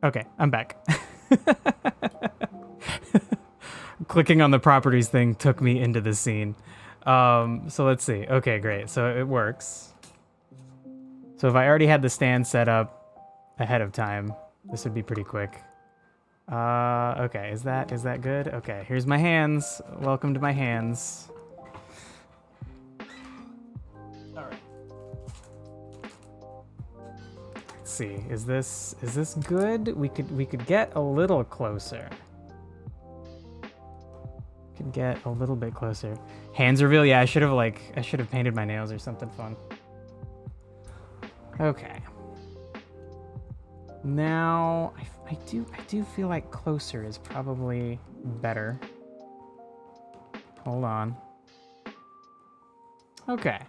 Okay, I'm back. Clicking on the properties thing took me into the scene. So let's see. Okay, great. So it works. So if I already had the stand set up ahead of time, this would be pretty quick. Okay, is that good? Okay, here's my hands. Welcome to my hands. All right. Let's see. Is this good? We could get a little closer. Could get a little bit closer. Hands reveal. Yeah, I should have painted my nails or something fun. Okay. Now I do feel like closer is probably better. Hold on. Okay.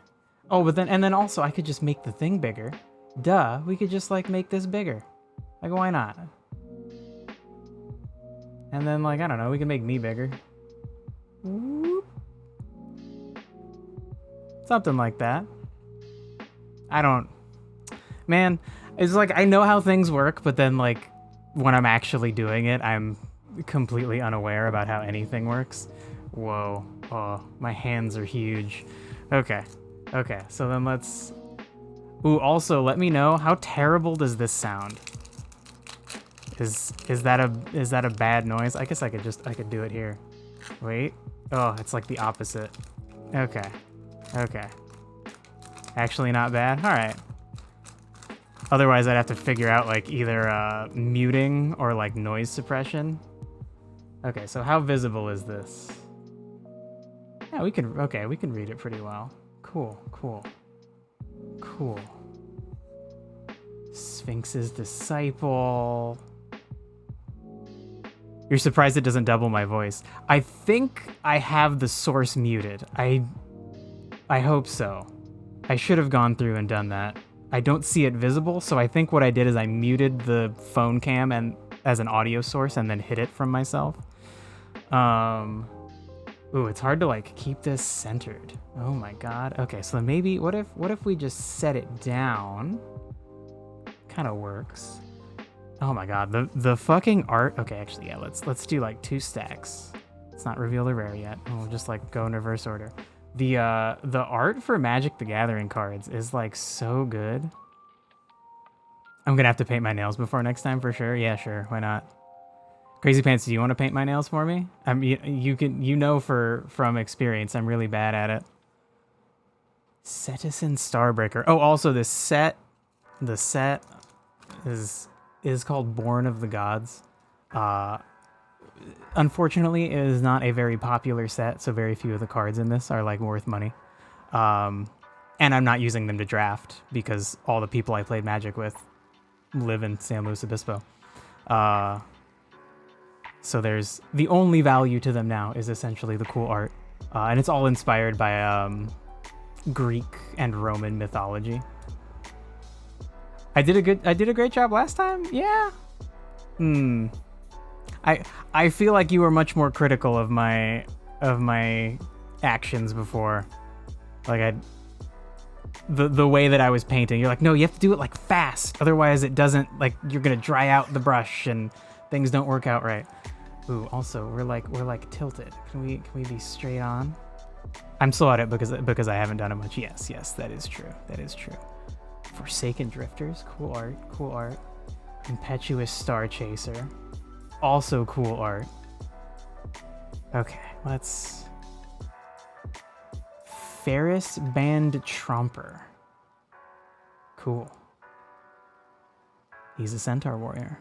Oh, but then also I could just make the thing bigger. Duh, we could just like make this bigger. Like why not? And then like I don't know, we can make me bigger. Whoop. Something like that. Man, it's like I know how things work, but then like when I'm actually doing it, I'm completely unaware about how anything works. Whoa. Oh, my hands are huge. Okay. Okay, so then let's... Ooh, also, let me know, how terrible does this sound? Is that a bad noise? I guess I could do it here. Wait. Oh, it's like the opposite. Okay. Okay. Actually not bad. All right. Otherwise, I'd have to figure out like either muting or like noise suppression. Okay, so how visible is this? Yeah, we can read it pretty well. Cool, cool, cool. Sphinx's Disciple. You're surprised it doesn't double my voice. I think I have the source muted. I hope so. I should have gone through and done that. I don't see it visible, so I think what I did is I muted the phone cam and as an audio source and then hid it from myself. Ooh, it's hard to like keep this centered. Oh my god. Okay, so then maybe what if we just set it down? Kind of works. Oh my god, the fucking art. Okay, actually, yeah, let's do like 2 stacks. It's not revealed or rare yet. We'll just like go in reverse order. The art for Magic the Gathering cards is like so good. I'm gonna have to paint my nails before next time for sure. Yeah, sure, why not? Crazy Pants, do you want to paint my nails for me? I mean, you know from experience, I'm really bad at it. Citizen Starbreaker. Oh, also the set is called Born of the Gods. Unfortunately, it is not a very popular set, so very few of the cards in this are like worth money. And I'm not using them to draft because all the people I played Magic with live in San Luis Obispo. So there's the only value to them now is essentially the cool art, and it's all inspired by Greek and Roman mythology. I did a great job last time. Yeah. I feel like you were much more critical of my actions before. Like the way that I was painting. You're like, no, you have to do it like fast, otherwise it doesn't, like, you're gonna dry out the brush and things don't work out right. Ooh, also we're like tilted. Can we be straight on? I'm slow at it because I haven't done it much. Yes, that is true. That is true. Forsaken Drifters, cool art, cool art. Impetuous Star Chaser, also cool art. Okay, let's... Ferris Band Tromper. Cool. He's a Centaur Warrior.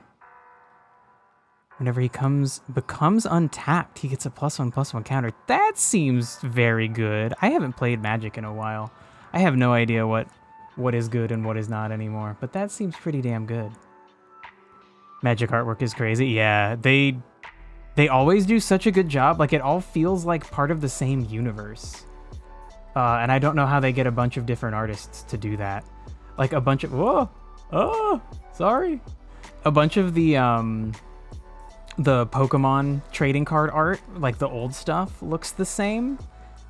Whenever he becomes untapped, he gets a +1/+1 counter. That seems very good. I haven't played Magic in a while. I have no idea what is good and what is not anymore, but that seems pretty damn good. Magic artwork is crazy. Yeah, they always do such a good job. Like, it all feels like part of the same universe. And I don't know how they get a bunch of different artists to do that. Like a bunch of... Whoa! Oh! Sorry! A bunch of the Pokemon trading card art, like the old stuff, looks the same,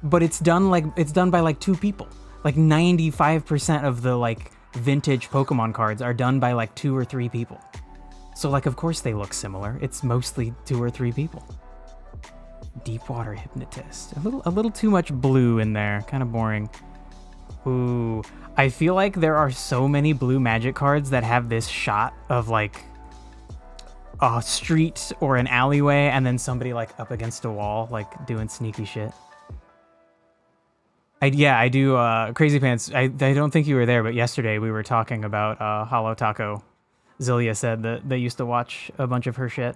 but it's done by like 2 people. Like 95% of the like vintage Pokemon cards are done by like 2 or 3 people. So like, of course they look similar. It's mostly 2 or 3 people. Deepwater Hypnotist. A little too much blue in there. Kind of boring. Ooh. I feel like there are so many blue Magic cards that have this shot of like a street or an alleyway and then somebody like up against a wall, like doing sneaky shit. I do. Crazy Pants, I don't think you were there, but yesterday we were talking about Hollow Taco. Zilia said that they used to watch a bunch of her shit.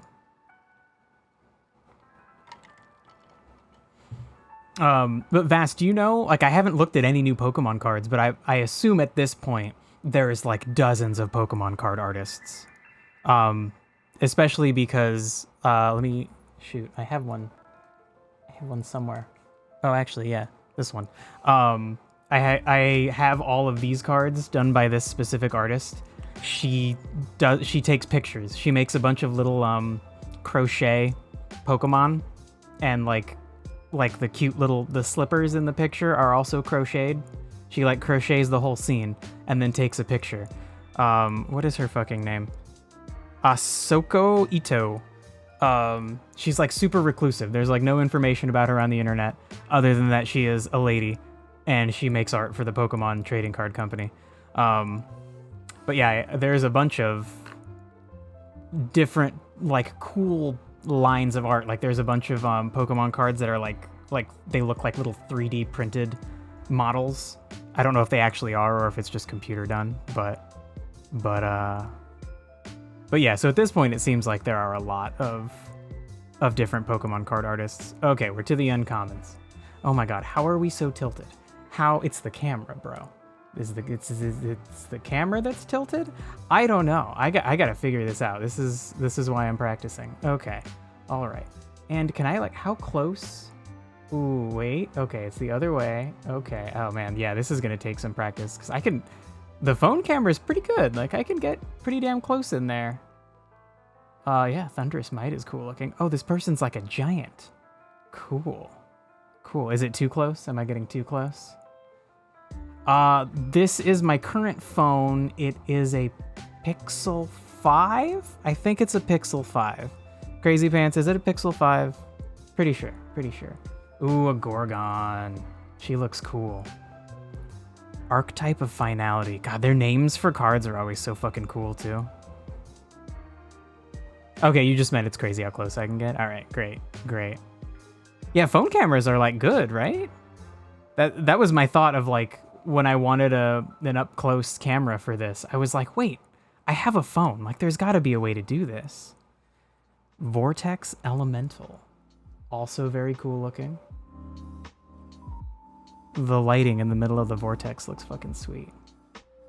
But Vast, do you know, like I haven't looked at any new Pokemon cards, but I assume at this point there's like dozens of Pokemon card artists. Especially because, let me, shoot, I have one somewhere. Oh, actually, yeah, this one. I have all of these cards done by this specific artist. She takes pictures. She makes a bunch of little, crochet Pokemon, and like the cute little, the slippers in the picture are also crocheted. She like crochets the whole scene and then takes a picture. What is her fucking name? Asoko Ito. She's like super reclusive. There's like no information about her on the internet other than that she is a lady and she makes art for the Pokemon trading card company. But yeah, there's a bunch of different like cool lines of art. Like there's a bunch of Pokemon cards that are like they look like little 3D printed models. I don't know if they actually are or if it's just computer done, but yeah, so at this point it seems like there are a lot of different Pokemon card artists. Okay, we're to the uncommons. Oh my god, how are we so tilted? How? It's the camera, bro. It's the camera that's tilted? I don't know. I gotta figure this out. This is why I'm practicing. Okay. All right. And can I like, how close? Ooh, wait. Okay, it's the other way. Okay. Oh man, yeah, this is gonna take some practice because the phone camera is pretty good. Like I can get pretty damn close in there. Yeah, Thunderous Might is cool looking. Oh, this person's like a giant. Cool. Cool. Is it too close? Am I getting too close? This is my current phone. It is a Pixel 5? I think it's a Pixel 5. Crazy Pants, is it a Pixel 5? Pretty sure. Ooh, a Gorgon. She looks cool. Archetype of Finality. God, their names for cards are always so fucking cool, too. Okay, you just meant it's crazy how close I can get? Alright, great. Yeah, phone cameras are, like, good, right? That was my thought of, like, when I wanted an up-close camera for this. I was like, wait, I have a phone. Like, there's gotta be a way to do this. Vortex Elemental. Also very cool looking. The lighting in the middle of the vortex looks fucking sweet.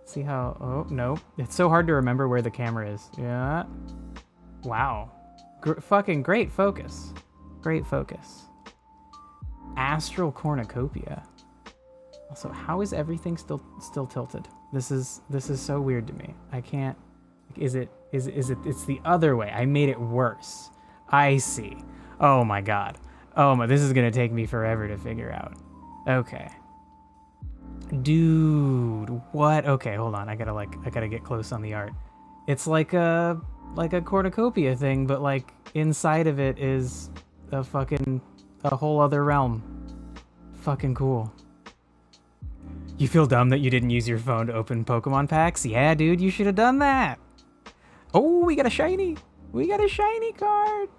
See how... Oh, no. It's so hard to remember where the camera is. Yeah. Wow. Fucking great focus. Great focus. Astral Cornucopia. Also, how is everything still tilted? This is so weird to me. I can't... Is it... It's the other way. I made it worse. I see. Oh my god. Oh my... This is gonna take me forever to figure out. Okay. Dude, what? Okay, hold on. I gotta get close on the art. It's like a cornucopia thing, but like inside of it is a whole other realm. Fucking cool. You feel dumb that you didn't use your phone to open Pokemon packs? Yeah, dude, you should have done that. Oh, we got a shiny. We got a shiny card.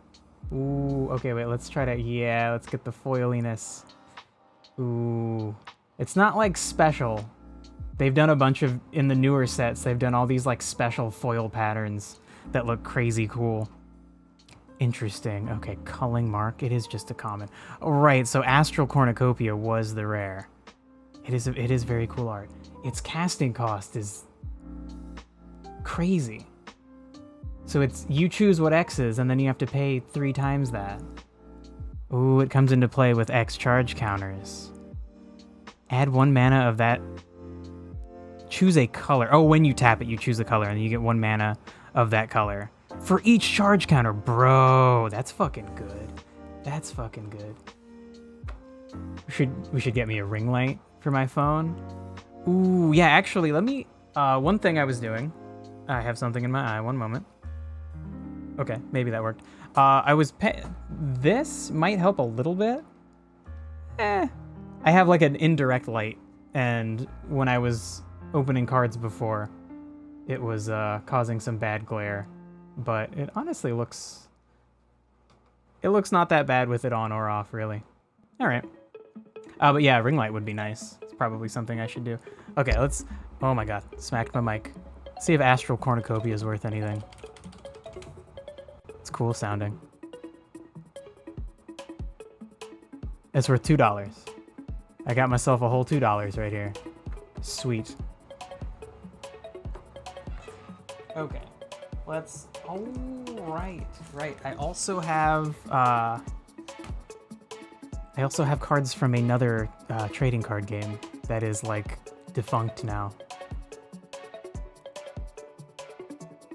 Ooh, okay, wait, let's try to, yeah, let's get the foiliness. Ooh, it's not like special. They've done a bunch of, in the newer sets, they've done all these like special foil patterns that look crazy cool. Interesting. Okay, Culling Mark, it is just a common. Oh, right, so Astral Cornucopia was the rare. It is very cool art. Its casting cost is crazy. So it's, you choose what X is, and then you have to pay 3 times that. Ooh, it comes into play with X charge counters. Add 1 mana of that. Choose a color. Oh, when you tap it, you choose a color, and you get 1 mana of that color. For each charge counter, bro. That's fucking good. That's fucking good. We should get me a ring light for my phone. Ooh, yeah, actually, let me... one thing I was doing... I have something in my eye, one moment. Okay, maybe that worked. This might help a little bit. I have like an indirect light, and when I was opening cards before, it was causing some bad glare. But it honestly looks... It looks not that bad with it on or off, really. All right. But yeah, ring light would be nice. It's probably something I should do. Okay, let's... Oh my god, smacked my mic. See if Astral Cornucopia is worth anything. It's cool sounding. It's worth $2. I got myself a whole $2 right here. Sweet. Okay, let's... Oh, right. I also have cards from another trading card game that is like defunct now.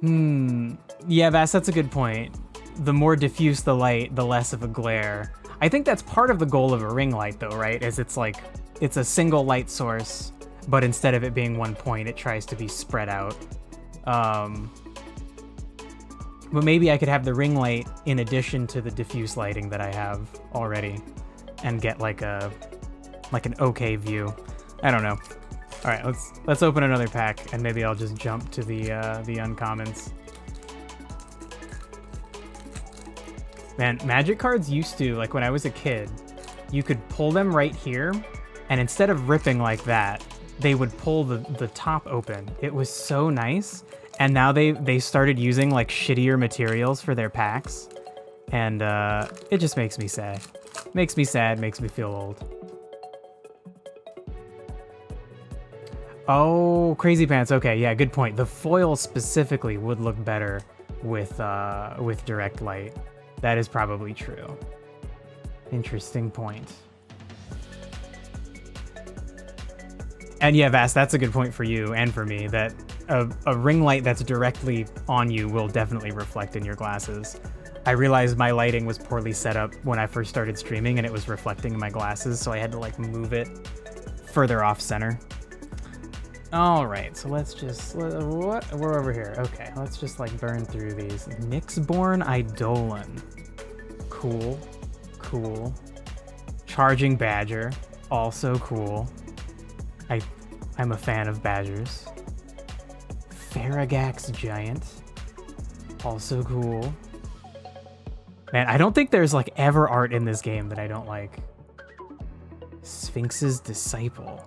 Yeah, that's a good point. The more diffuse the light, the less of a glare. I think that's part of the goal of a ring light though, right? Is it's like, it's a single light source, but instead of it being one point, it tries to be spread out. But maybe I could have the ring light in addition to the diffuse lighting that I have already and get like an okay view. I don't know. All right, let's open another pack and maybe I'll just jump to the uncommons. Man, Magic cards used to, like when I was a kid, you could pull them right here, and instead of ripping like that, they would pull the top open. It was so nice. And now they started using like shittier materials for their packs. And it just makes me sad. Makes me sad, makes me feel old. Oh, Crazy Pants. Okay, yeah, good point. The foil specifically would look better with direct light. That is probably true. Interesting point. And yeah, Vast, that's a good point for you and for me, that a ring light that's directly on you will definitely reflect in your glasses. I realized my lighting was poorly set up when I first started streaming and it was reflecting in my glasses, so I had to like move it further off center. All right, so let's just, what? We're over here. Okay, let's just like burn through these. Nyxborn Eidolon. Cool, cool. Charging Badger, also cool. I'm a fan of badgers. Faragax Giant, also cool. Man, I don't think there's like ever art in this game that I don't like. Sphinx's Disciple.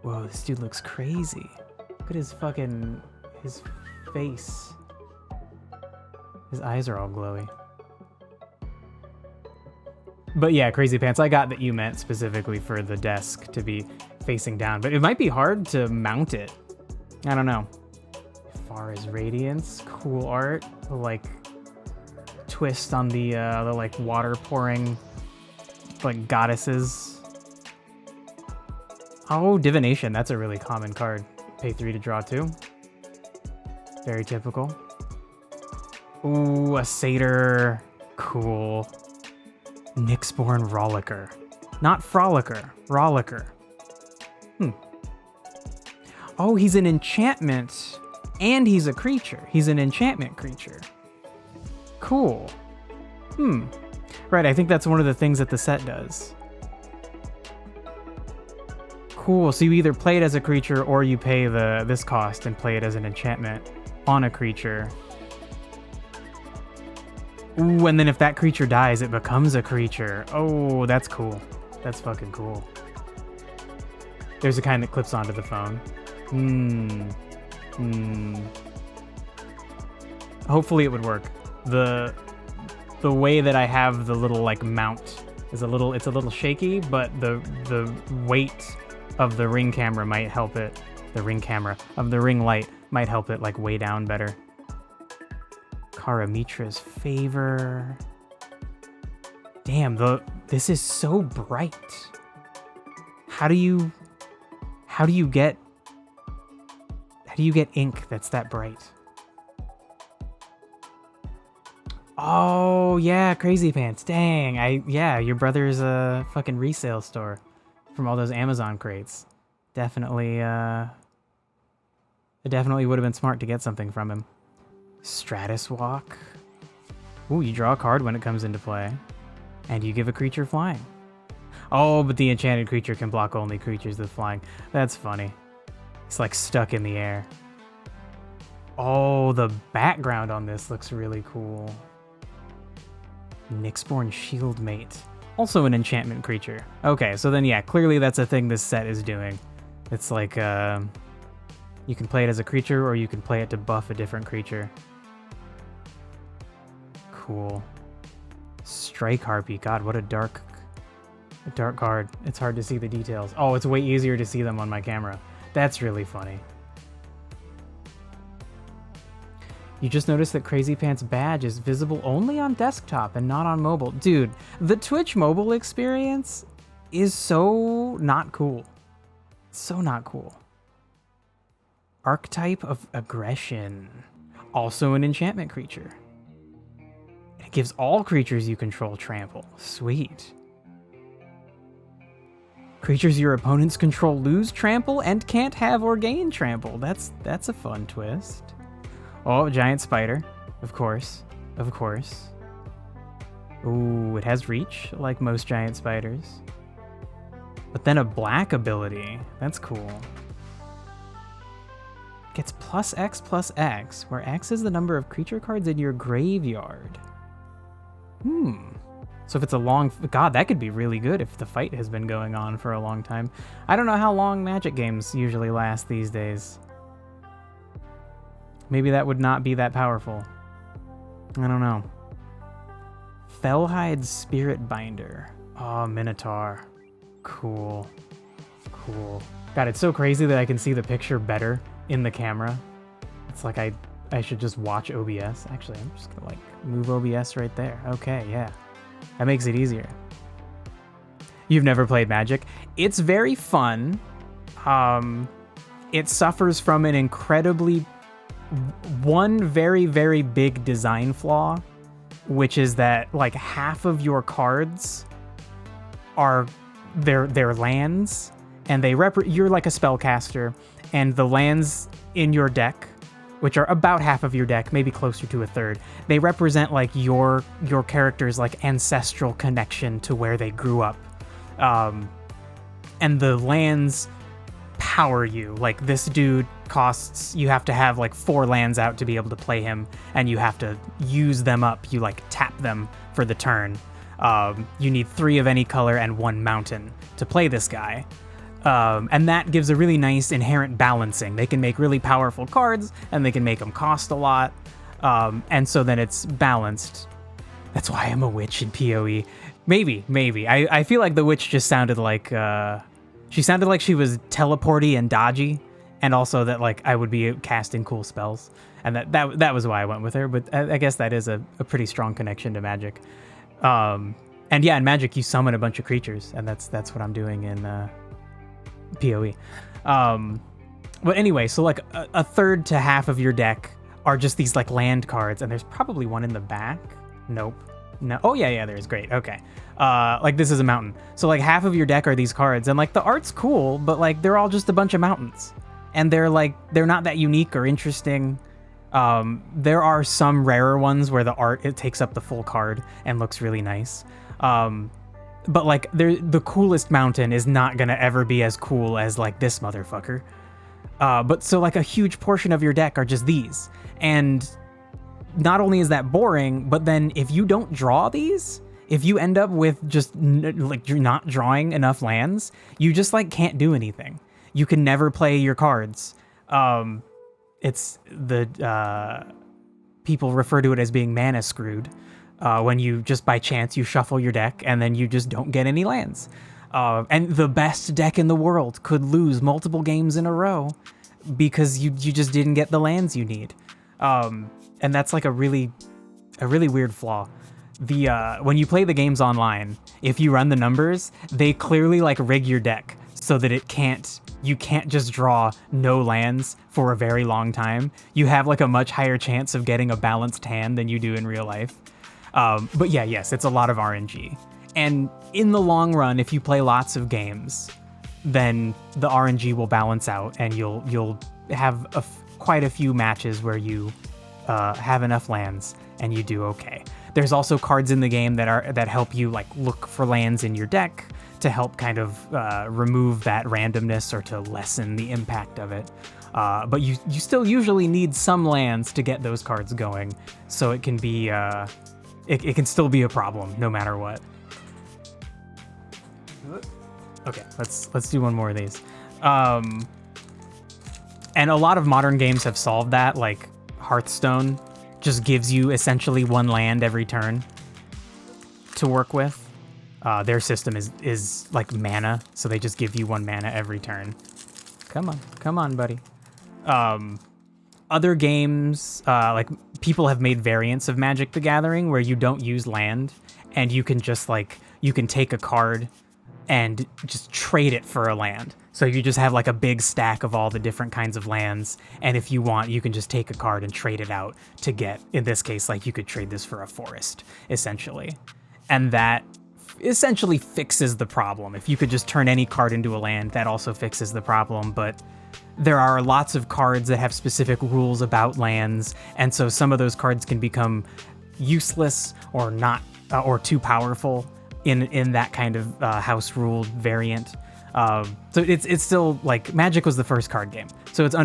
Whoa, this dude looks crazy. Look at his face. His eyes are all glowy. But yeah, Crazy Pants, I got that you meant specifically for the desk to be facing down, but it might be hard to mount it. I don't know. Far as Radiance, cool art. Like twist on the like water pouring like goddesses. Oh, Divination, that's a really common card. Pay 3 to draw 2. Very typical. Ooh, a Satyr. Cool. Nyxborn Rollicker. Not Frolicker, Rollicker. Oh, he's an enchantment and he's a creature. He's an enchantment creature. Cool. Right, I think that's one of the things that the set does. Cool, so you either play it as a creature or you pay this cost and play it as an enchantment on a creature. Ooh, and then if that creature dies, it becomes a creature. Oh, that's cool. That's fucking cool. There's a kind that clips onto the phone. Hopefully it would work. The way that I have the little like mount is it's a little shaky, but the weight of the ring camera might help it. The ring light might help it like way down better. Karamitra's Favor. Damn, this is so bright. How do you get ink that's that bright? Oh yeah, Crazy Pants. Dang, your brother's a fucking resale store from all those Amazon crates. Definitely, it definitely would have been smart to get something from him. Stratus Walk. Ooh, you draw a card when it comes into play, and you give a creature flying. Oh, but the enchanted creature can block only creatures with flying. That's funny. It's like stuck in the air. Oh, the background on this looks really cool. Nyxborn Shieldmate. Also an enchantment creature. Okay, so then yeah, clearly that's a thing this set is doing. It's like, you can play it as a creature, or you can play it to buff a different creature. Cool. Strike Harpy. God, what a dark card. It's hard to see the details. Oh, it's way easier to see them on my camera. That's really funny. You just noticed that Crazy Pants badge is visible only on desktop and not on mobile. Dude, the Twitch mobile experience is so not cool. So not cool. Archetype of Aggression. Also an enchantment creature. It gives all creatures you control trample. Sweet. Creatures your opponents control lose trample and can't have or gain trample. That's a fun twist. Oh, giant spider. Of course. Of course. Ooh, it has reach, like most giant spiders. But then a black ability. That's cool. Gets +X+X, where X is the number of creature cards in your graveyard. So if it's a long... God, that could be really good if the fight has been going on for a long time. I don't know how long Magic games usually last these days. Maybe that would not be that powerful. I don't know. Fellhide Spirit Binder. Oh, Minotaur. Cool. Cool. God, it's so crazy that I can see the picture better in the camera. It's like I should just watch OBS. Actually, I'm just gonna like move OBS right there. Okay, yeah. That makes it easier. You've never played Magic? It's very fun. It suffers from an incredibly... one very, very big design flaw, which is that like half of your cards are their lands, and they you're like a spellcaster, and the lands in your deck, which are about half of your deck, maybe closer to a third, they represent like your character's like ancestral connection to where they grew up. And the lands power you. Like this dude costs, you have to have like 4 lands out to be able to play him, and you have to use them up. You like tap them for the turn. You need 3 of any color and 1 mountain to play this guy. And that gives a really nice inherent balancing. They can make really powerful cards, and they can make them cost a lot. And so then it's balanced. That's why I'm a witch in PoE. Maybe. I feel like the witch just sounded like... she sounded like she was teleporty and dodgy, and also that like I would be casting cool spells. And that was why I went with her, but I guess that is a pretty strong connection to Magic. And yeah, in Magic, you summon a bunch of creatures, and that's what I'm doing in... PoE. But anyway, so like a third to half of your deck are just these like land cards, and there's probably one in the back. Nope. No. Oh yeah, there's. Great. Okay. Like this is a mountain. So like half of your deck are these cards, and like the art's cool, but like they're all just a bunch of mountains, and they're not that unique or interesting. There are some rarer ones where the art, it takes up the full card and looks really nice. But like the coolest mountain is not gonna ever be as cool as like this motherfucker. But so like a huge portion of your deck are just these. And not only is that boring, but then if you don't draw these, if you end up with just like you're not drawing enough lands, you just like can't do anything. You can never play your cards. It's the people refer to it as being mana screwed. When you just by chance you shuffle your deck and then you just don't get any lands. And the best deck in the world could lose multiple games in a row because you just didn't get the lands you need. And that's like a really weird flaw. When you play the games online, if you run the numbers, they clearly like rig your deck so that you can't just draw no lands for a very long time. You have like a much higher chance of getting a balanced hand than you do in real life. But yeah, yes, it's a lot of RNG. And in the long run, if you play lots of games, then the RNG will balance out, and you'll have quite a few matches where you have enough lands and you do okay. There's also cards in the game that help you like look for lands in your deck to help kind of remove that randomness or to lessen the impact of it. But you still usually need some lands to get those cards going, so it can be it can still be a problem no matter what. Okay, let's do one more of these. And a lot of modern games have solved that, like Hearthstone just gives you essentially one land every turn to work with. Their system is like mana, so they just give you one mana every turn. Come on, buddy. Other games, like people have made variants of Magic the Gathering where you don't use land, and you can just like, you can take a card and just trade it for a land. So you just have like a big stack of all the different kinds of lands, and if you want, you can just take a card and trade it out to get, in this case, like you could trade this for a forest, essentially. And that essentially fixes the problem. If you could just turn any card into a land, that also fixes the problem, but there are lots of cards that have specific rules about lands, and so some of those cards can become useless or not, or too powerful in that kind of house ruled variant. So it's still like Magic was the first card game, so it's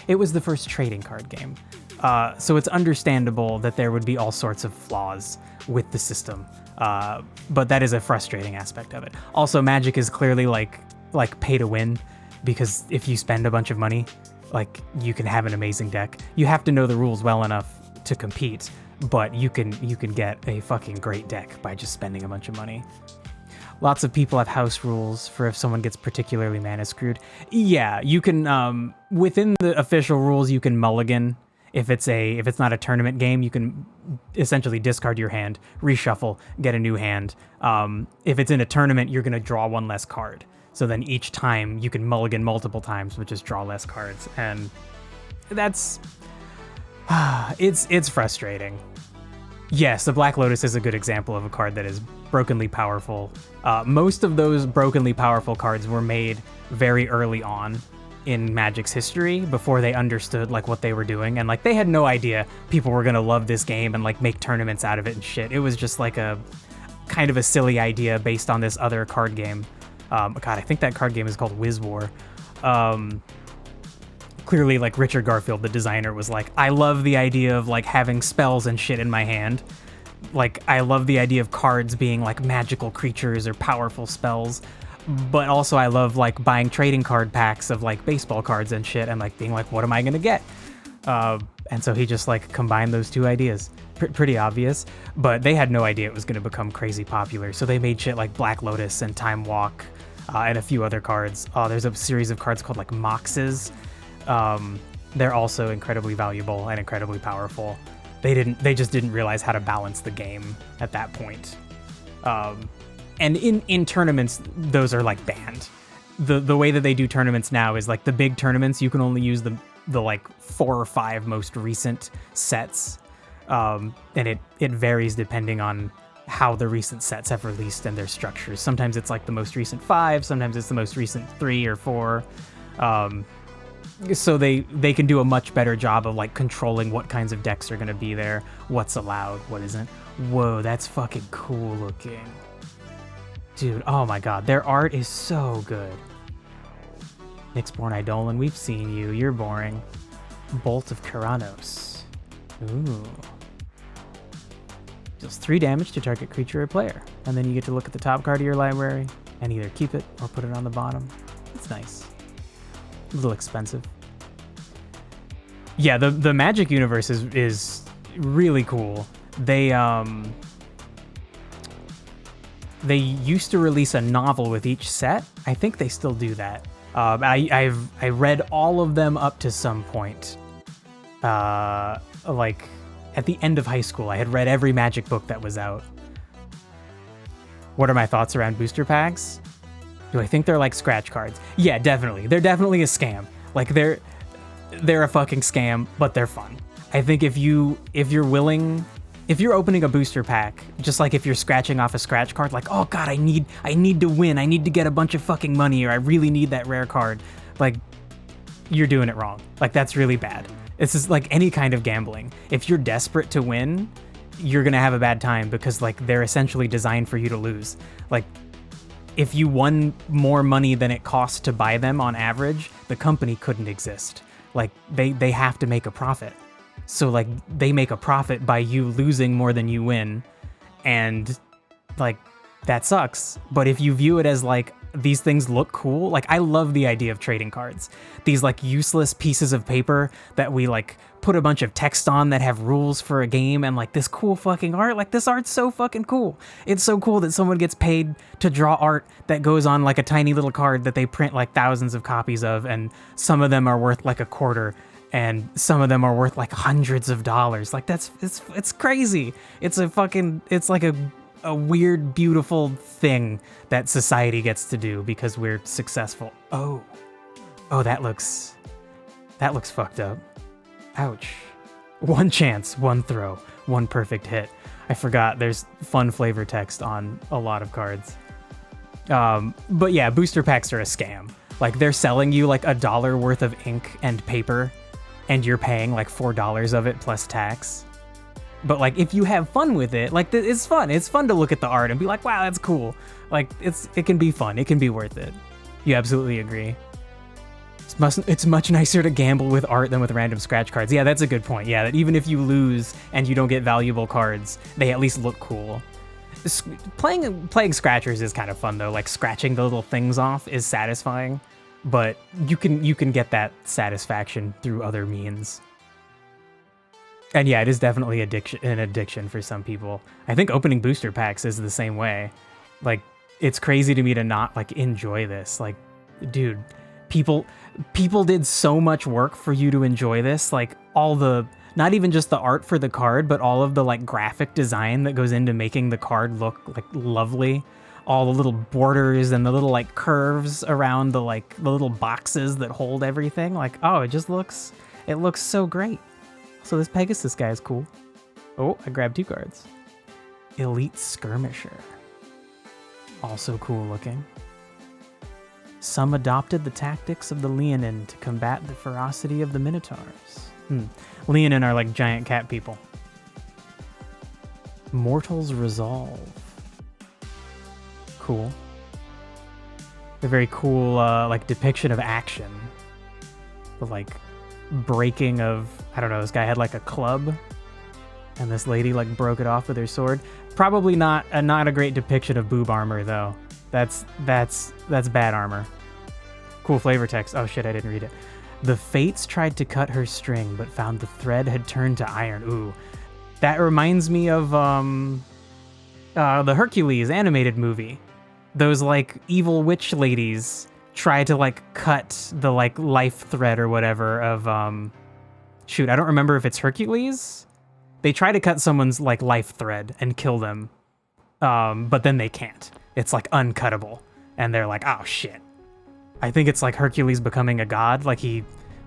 it was the first trading card game. So it's understandable that there would be all sorts of flaws with the system, but that is a frustrating aspect of it. Also, Magic is clearly like pay to win, because if you spend a bunch of money, like you can have an amazing deck. You have to know the rules well enough to compete, but you can get a fucking great deck by just spending a bunch of money. Lots of people have house rules for if someone gets particularly mana screwed. Yeah, you can within the official rules you can mulligan. If it's not a tournament game, you can essentially discard your hand, reshuffle, get a new hand. If it's in a tournament, you're gonna draw one less card. So then each time you can mulligan multiple times, but just draw less cards, and that's it's frustrating. Yes, the Black Lotus is a good example of a card that is brokenly powerful. Most of those brokenly powerful cards were made very early on in Magic's history, before they understood like what they were doing, and like they had no idea people were gonna love this game and like make tournaments out of it and shit. It was just like a kind of a silly idea based on this other card game. God, I think that card game is called Wiz War. Clearly, like Richard Garfield, the designer, was like, I love the idea of like having spells and shit in my hand. Like, I love the idea of cards being like magical creatures or powerful spells, but also I love like buying trading card packs of like baseball cards and shit and like being like, what am I gonna get? And so he just like combined those two ideas. Pretty obvious, but they had no idea it was gonna become crazy popular. So they made shit like Black Lotus and Time Walk and a few other cards. There's a series of cards called like Moxes. They're also incredibly valuable and incredibly powerful. They just didn't realize how to balance the game at that point. And in tournaments, those are like banned. The way that they do tournaments now is like the big tournaments, you can only use the like 4 or 5 most recent sets. And it varies depending on how the recent sets have released and their structures. Sometimes it's like the most recent 5, sometimes it's the most recent 3 or 4. So they can do a much better job of like controlling what kinds of decks are going to be there, what's allowed, what isn't. Whoa, that's fucking cool looking. Dude, oh my god, their art is so good. Nyxborn Eidolon, we've seen you, you're boring. Bolt of Keranos. Ooh. Deals 3 damage to target creature or player, and then you get to look at the top card of your library and either keep it or put it on the bottom. It's nice. A little expensive. Yeah, the Magic universe is really cool. They used to release a novel with each set. I think they still do that. I read all of them up to some point. Like at the end of high school, I had read every Magic book that was out. What are my thoughts around booster packs? Do I think they're like scratch cards? Yeah, definitely. They're definitely a scam. Like they're a fucking scam, but they're fun. I think if you're opening a booster pack, just like if you're scratching off a scratch card, like, oh god, I need to win, I need to get a bunch of fucking money, or I really need that rare card, like, you're doing it wrong. Like, that's really bad. This is like any kind of gambling. If you're desperate to win, you're gonna have a bad time because like they're essentially designed for you to lose. Like if you won more money than it costs to buy them on average, the company couldn't exist. Like they have to make a profit. So like they make a profit by you losing more than you win. And like that sucks. But if you view it as like these things look cool, like I love the idea of trading cards. These like useless pieces of paper that we like put a bunch of text on that have rules for a game and like this cool fucking art. Like this art's so fucking cool. It's so cool that someone gets paid to draw art that goes on like a tiny little card that they print like thousands of copies of, and some of them are worth like a quarter and some of them are worth like hundreds of dollars. Like it's crazy. It's like a weird, beautiful thing that society gets to do because we're successful. Oh, that looks fucked up. Ouch. One chance, one throw, one perfect hit. I forgot there's fun flavor text on a lot of cards. But yeah, booster packs are a scam. Like they're selling you like $1 worth of ink and paper and you're paying like $4 of it plus tax. But like if you have fun with it, like it's fun. It's fun to look at the art and be like, wow, that's cool. Like it can be fun. It can be worth it. You absolutely agree. It's much nicer to gamble with art than with random scratch cards. Yeah, that's a good point. Yeah, that even if you lose and you don't get valuable cards, they at least look cool. Playing scratchers is kind of fun though. Like scratching the little things off is satisfying, but you can get that satisfaction through other means. And yeah, it is definitely an addiction for some people. I think opening booster packs is the same way. Like, it's crazy to me to not like enjoy this. Like, dude, people did so much work for you to enjoy this. Like not even just the art for the card, but all of the like graphic design that goes into making the card look like lovely. All the little borders and the little like curves around the little boxes that hold everything. Like, oh, it looks so great. So this Pegasus guy is cool. Oh, I grabbed 2 cards. Elite Skirmisher. Also cool looking. Some adopted the tactics of the Leonin to combat the ferocity of the Minotaurs. Leonin are like giant cat people. Mortal's Resolve. Cool. A very cool like depiction of action. The like breaking of, I don't know, this guy had like a club and this lady like broke it off with her sword. Probably not a great depiction of boob armor though. That's bad armor. Cool flavor text. Oh shit, I didn't read it. The Fates tried to cut her string but found the thread had turned to iron. Ooh. That reminds me of the Hercules animated movie. Those like evil witch ladies try to like cut the like life thread or whatever of shoot, I don't remember if it's Hercules. They try to cut someone's like life thread and kill them, but then they can't. It's like uncuttable, and they're like, oh shit. I think it's like Hercules becoming a god. Like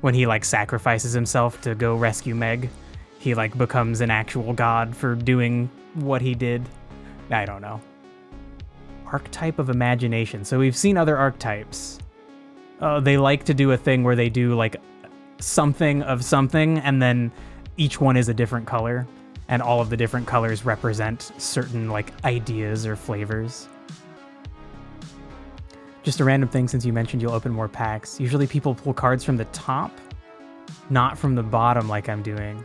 when he like sacrifices himself to go rescue Meg, he like becomes an actual god for doing what he did. I don't know. Archetype of Imagination. So we've seen other archetypes. They like to do a thing where they do like something of something, and then each one is a different color, and all of the different colors represent certain like ideas or flavors. Just a random thing, since you mentioned you'll open more packs. Usually people pull cards from the top, not from the bottom like I'm doing.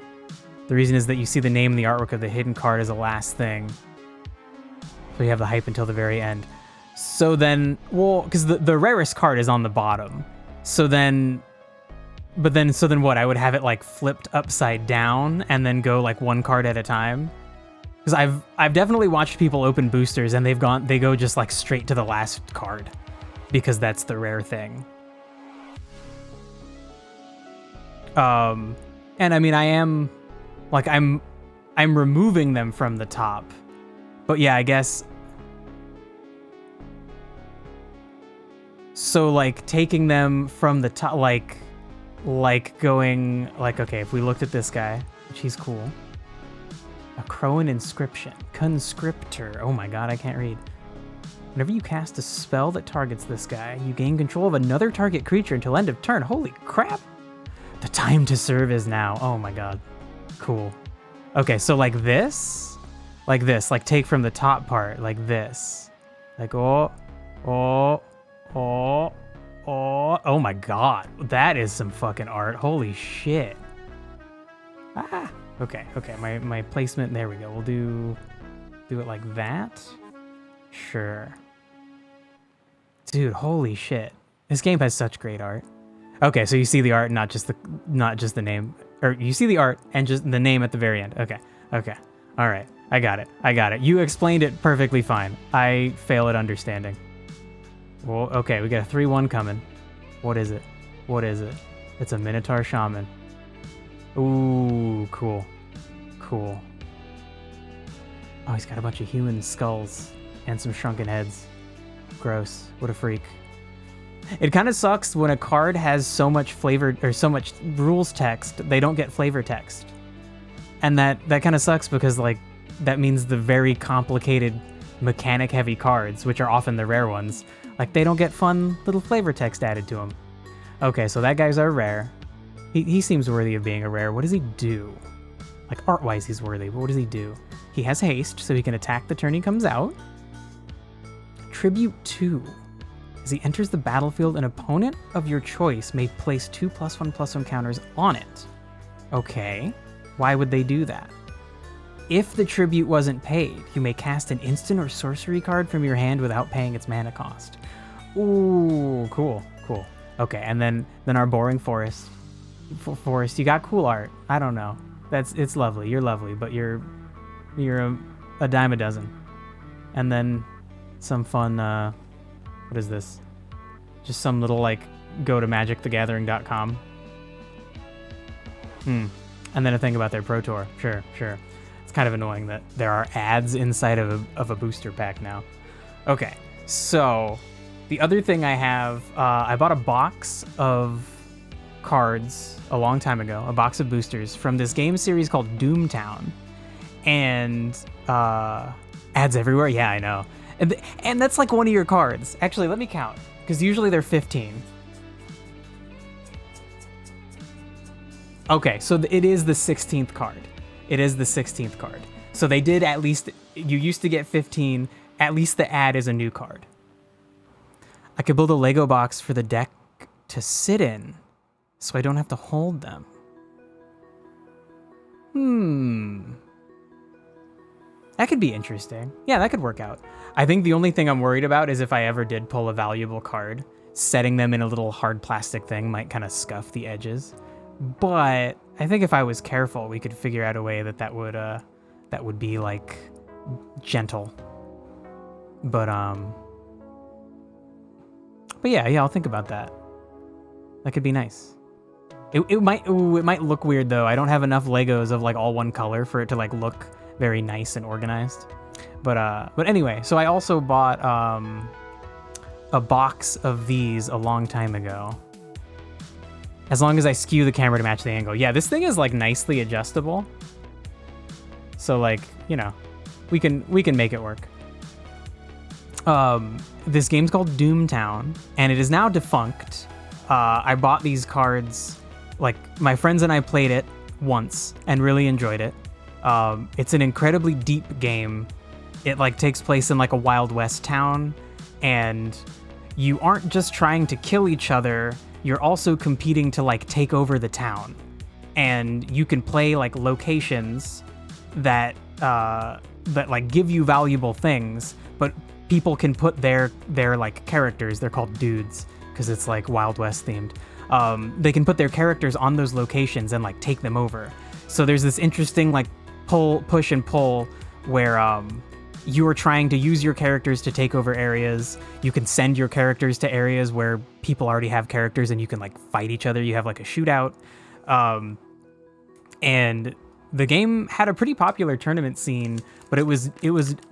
The reason is that you see the name and the artwork of the hidden card as the last thing. So you have the hype until the very end. So then, well, because the rarest card is on the bottom. So then what? I would have it like flipped upside down and then go like one card at a time. Because I've definitely watched people open boosters and they go just like straight to the last card because that's the rare thing. And I mean, I'm removing them from the top. But yeah, I guess. So like taking them from the top, like going, like, okay, if we looked at this guy, which he's cool. A Crowan Inscription. Conscriptor. Oh my god, I can't read. Whenever you cast a spell that targets this guy, you gain control of another target creature until end of turn. Holy crap. The time to serve is now. Oh my god. Cool. Okay, so like this, like take from the top part, like this. Like, oh, oh, oh, oh, oh my God. That is some fucking art. Holy shit. Ah, okay, my placement, there we go. We'll do it like that. Sure. Dude, holy shit. This game has such great art. Okay, so you see the art, not just the name. Or you see the art and just the name at the very end. Okay. All right. I got it. You explained it perfectly fine. I fail at understanding. Well, okay, we got a 3-1 coming. What is it? It's a Minotaur Shaman. Ooh, cool. Oh, he's got a bunch of human skulls and some shrunken heads. Gross. What a freak. It kind of sucks when a card has so much flavor or so much rules text, they don't get flavor text. And that kind of sucks because like that means the very complicated mechanic heavy cards, which are often the rare ones, like they don't get fun little flavor text added to them. Okay, so that guy's our rare. He seems worthy of being a rare. What does he do? Like art-wise he's worthy, but what does he do? He has haste, so he can attack the turn he comes out. Tribute 2. As he enters the battlefield, an opponent of your choice may place 2+1/+1 counters on it. Okay, why would they do that? If the tribute wasn't paid, you may cast an instant or sorcery card from your hand without paying its mana cost. Ooh, cool. Okay, and then our boring forest. Forest, you got cool art. I don't know. It's lovely. You're lovely, but you're a dime a dozen. And then some fun. What is this? Just some little like go to magicthegathering.com. And then a thing about their Pro Tour. Sure. It's kind of annoying that there are ads inside of a booster pack now. Okay, so the other thing I have, I bought a box of cards a long time ago, a box of boosters from this game series called Doomtown, and ads everywhere. Yeah, I know. And that's like one of your cards. Actually, let me count, because usually they're 15. Okay, so it is the 16th card. So they did at least, you used to get 15, at least the ad is a new card. I could build a Lego box for the deck to sit in, so I don't have to hold them. That could be interesting. Yeah, that could work out. I think the only thing I'm worried about is if I ever did pull a valuable card, setting them in a little hard plastic thing might kind of scuff the edges. But I think if I was careful, we could figure out a way that would be like gentle. But yeah, I'll think about that. That could be nice. It might look weird though. I don't have enough Legos of like all one color for it to like look very nice and organized. But anyway, so I also bought a box of these a long time ago. As long as I skew the camera to match the angle. Yeah, this thing is like nicely adjustable. So like, you know, we can make it work. This game's called Doomtown, and it is now defunct. I bought these cards, like my friends and I played it once and really enjoyed it. It's an incredibly deep game. It like takes place in like a Wild West town, and you aren't just trying to kill each other, you're also competing to like take over the town. And you can play like locations that like give you valuable things, but people can put their like characters, they're called dudes because it's like Wild West themed. They can put their characters on those locations and like take them over. So there's this interesting like push and pull where you are trying to use your characters to take over areas. You can send your characters to areas where people already have characters and you can like fight each other. You have like a shootout. And the game had a pretty popular tournament scene, but it was